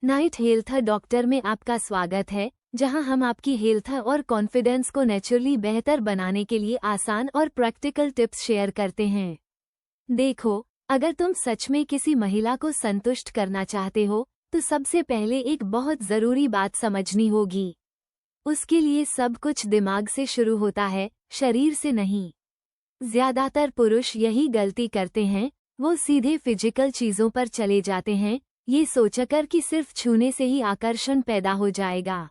Night health doctor में आपका स्वागत है, जहां हम आपकी हेल्थ और कॉन्फिडेंस को नेचुरली बेहतर बनाने के लिए आसान और प्रैक्टिकल टिप्स शेयर करते हैं। देखो, अगर तुम सच में किसी महिला को संतुष्ट करना चाहते हो, तो सबसे पहले एक बहुत ज़रूरी बात समझनी होगी। उसके लिए सब कुछ दिमाग से शुरू होता है, शरीर से नहीं। ज्यादातर पुरुष यही गलती करते हैं, वो सीधे फिजिकल चीज़ों पर चले जाते हैं, ये सोचकर कि सिर्फ छूने से ही आकर्षण पैदा हो जाएगा।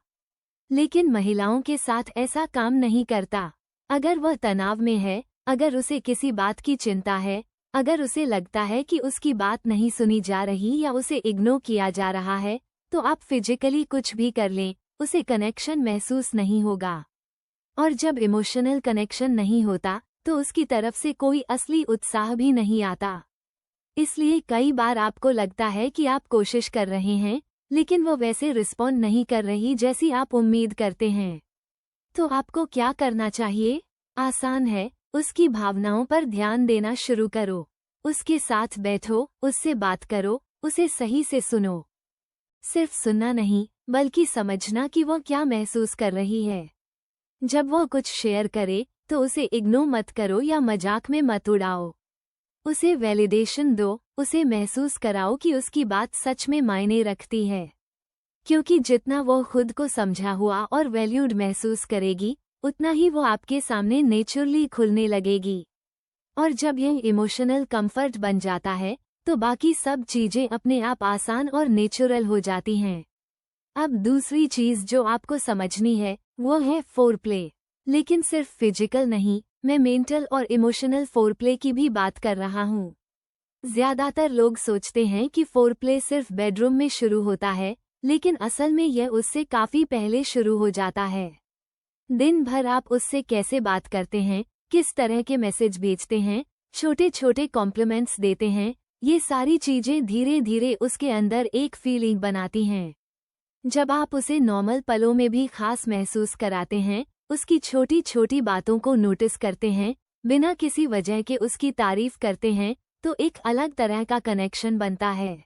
लेकिन महिलाओं के साथ ऐसा काम नहीं करता। अगर वह तनाव में है, अगर उसे किसी बात की चिंता है, अगर उसे लगता है कि उसकी बात नहीं सुनी जा रही या उसे इग्नोर किया जा रहा है, तो आप फिजिकली कुछ भी कर लें, उसे कनेक्शन महसूस नहीं होगा। और जब इमोशनल कनेक्शन नहीं होता, तो उसकी तरफ से कोई असली उत्साह भी नहीं आता। इसलिए कई बार आपको लगता है कि आप कोशिश कर रहे हैं, लेकिन वो वैसे रिस्पॉन्ड नहीं कर रही जैसी आप उम्मीद करते हैं। तो आपको क्या करना चाहिए? आसान है, उसकी भावनाओं पर ध्यान देना शुरू करो। उसके साथ बैठो, उससे बात करो, उसे सही से सुनो। सिर्फ सुनना नहीं, बल्कि समझना कि वो क्या महसूस कर रही है। जब वो कुछ शेयर करे, तो उसे इग्नोर मत करो या मजाक में मत उड़ाओ। उसे वैलिडेशन दो, उसे महसूस कराओ कि उसकी बात सच में मायने रखती है। क्योंकि जितना वो खुद को समझा हुआ और वैल्यूड महसूस करेगी, उतना ही वो आपके सामने नेचुरली खुलने लगेगी। और जब यह इमोशनल कंफर्ट बन जाता है, तो बाकी सब चीजें अपने आप आसान और नेचुरल हो जाती हैं। अब दूसरी चीज जो आपको समझनी है, वो है फोरप्ले। लेकिन सिर्फ फिजिकल नहीं, मैं मेंटल और इमोशनल फोरप्ले की भी बात कर रहा हूँ। ज्यादातर लोग सोचते हैं कि फोरप्ले सिर्फ बेडरूम में शुरू होता है, लेकिन असल में यह उससे काफी पहले शुरू हो जाता है। दिन भर आप उससे कैसे बात करते हैं, किस तरह के मैसेज भेजते हैं, छोटे छोटे कॉम्प्लीमेंट्स देते हैं, ये सारी चीजें धीरे धीरे उसके अंदर एक फीलिंग बनाती हैं। जब आप उसे नॉर्मल पलों में भी खास महसूस कराते हैं, उसकी छोटी छोटी बातों को नोटिस करते हैं, बिना किसी वजह के उसकी तारीफ करते हैं, तो एक अलग तरह का कनेक्शन बनता है।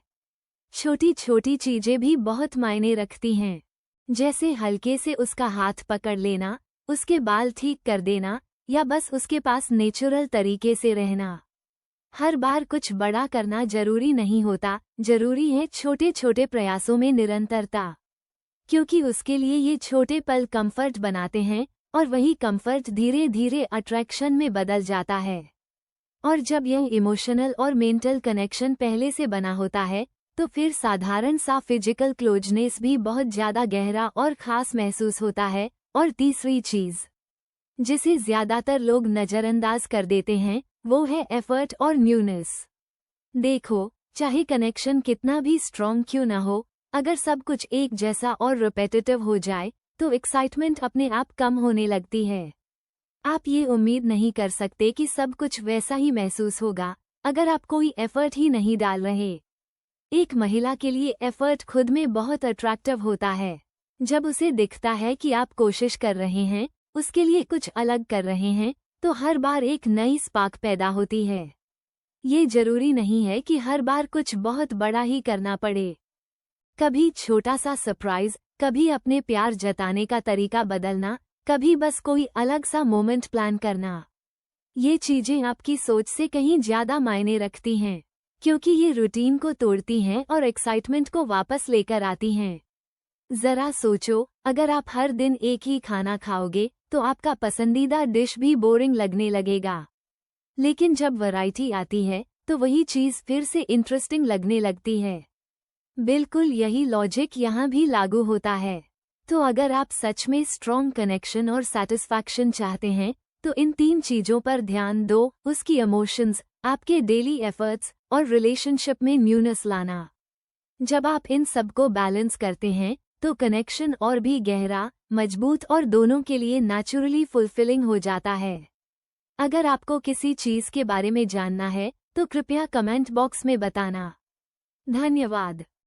छोटी छोटी चीजें भी बहुत मायने रखती हैं, जैसे हल्के से उसका हाथ पकड़ लेना, उसके बाल ठीक कर देना, या बस उसके पास नेचुरल तरीके से रहना। हर बार कुछ बड़ा करना जरूरी नहीं होता, जरूरी है छोटे छोटे प्रयासों में निरंतरता। क्योंकि उसके लिए ये छोटे पल कंफर्ट बनाते हैं, और वही कंफर्ट धीरे धीरे अट्रैक्शन में बदल जाता है। और जब यह इमोशनल और मेंटल कनेक्शन पहले से बना होता है, तो फिर साधारण सा फिजिकल क्लोजनेस भी बहुत ज़्यादा गहरा और खास महसूस होता है। और तीसरी चीज़ जिसे ज़्यादातर लोग नज़रअंदाज कर देते हैं, वो है एफर्ट और न्यूनेस। देखो, चाहे कनेक्शन कितना भी स्ट्रॉन्ग क्यों ना हो, अगर सब कुछ एक जैसा और रिपीटेटिव हो जाए, तो एक्साइटमेंट अपने आप कम होने लगती है। आप ये उम्मीद नहीं कर सकते कि सब कुछ वैसा ही महसूस होगा, अगर आप कोई एफर्ट ही नहीं डाल रहे। एक महिला के लिए एफर्ट खुद में बहुत अट्रैक्टिव होता है। जब उसे दिखता है कि आप कोशिश कर रहे हैं, उसके लिए कुछ अलग कर रहे हैं, तो हर बार एक नई स्पार्क पैदा होती है। ये जरूरी नहीं है कि हर बार कुछ बहुत बड़ा ही करना पड़े। कभी छोटा सा सरप्राइज, कभी अपने प्यार जताने का तरीका बदलना, कभी बस कोई अलग सा मोमेंट प्लान करना। ये चीजें आपकी सोच से कहीं ज्यादा मायने रखती हैं, क्योंकि ये रूटीन को तोड़ती हैं और एक्साइटमेंट को वापस लेकर आती हैं। जरा सोचो, अगर आप हर दिन एक ही खाना खाओगे, तो आपका पसंदीदा डिश भी बोरिंग लगने लगेगा। लेकिन जब वैरायटी आती है, तो वही चीज फिर से इंटरेस्टिंग लगने लगती है। बिल्कुल यही लॉजिक यहाँ भी लागू होता है। तो अगर आप सच में स्ट्रॉन्ग कनेक्शन और सैटिस्फैक्शन चाहते हैं, तो इन 3 चीजों पर ध्यान दो, उसकी इमोशंस, आपके डेली एफर्ट्स और रिलेशनशिप में न्यूनेस लाना। जब आप इन सबको बैलेंस करते हैं, तो कनेक्शन और भी गहरा, मजबूत और दोनों के लिए नेचुरली फुलफिलिंग हो जाता है। अगर आपको किसी चीज के बारे में जानना है, तो कृपया कमेंट बॉक्स में बताना। धन्यवाद।